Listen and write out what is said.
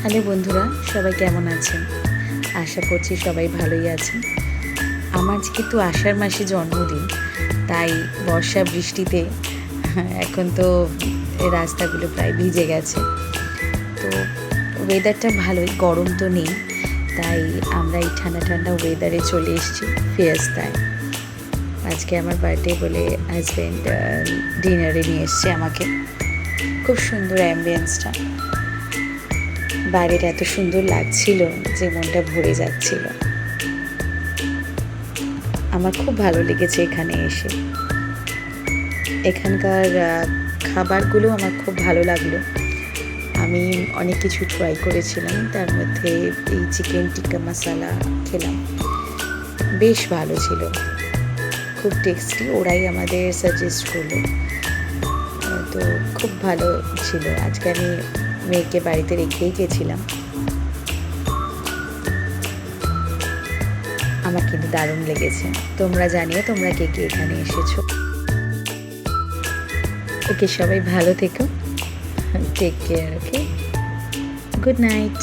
Hello বন্ধুরা, সবাই কেমন আছেন? আশা করছি সবাই ভালোই আছেন। আমার যেহেতু আষাঢ় মাসে জন্মদিন, তাই বর্ষা বৃষ্টিতে এখন তো রাস্তাগুলো প্রায় ভিজে গেছে। তো ওয়েদারটা ভালোই, গরম তো নেই, তাই আমরা এই ঠান্ডা ঠান্ডা ওয়েদারে চলে এসেছি ফিয়েস্তায়। আজকে আমার বার্থডে বলে হাজব্যান্ড ডিনারে নিয়ে এসছে আমাকে। খুব সুন্দর অ্যাম্বিয়েন্সটা, বাইরেটা এত সুন্দর লাগছিল যে মনটা ভরে যাচ্ছিল। আমার খুব ভালো লেগেছে এখানে এসে। এখানকার খাবারগুলো আমার খুব ভালো লাগলো। আমি অনেক কিছু ট্রাই করেছিলাম, তার মধ্যে এই চিকেন টিক্কা মশালা খেলাম, বেশ ভালো ছিল, খুব টেস্টি। ওরাই আমাদের সাজেস্ট করলো, তো খুব ভালো ছিল। আজকে আমি মেয়েকে বাড়িতে রেখেই গেছিলাম। আমার কিন্তু দারুণ লেগেছে। তোমরা জানিও তোমরা কে কে এখানে এসেছো। ওকে, সবাই ভালো থেকো, টেক কেয়ার। ওকে, গুড নাইট।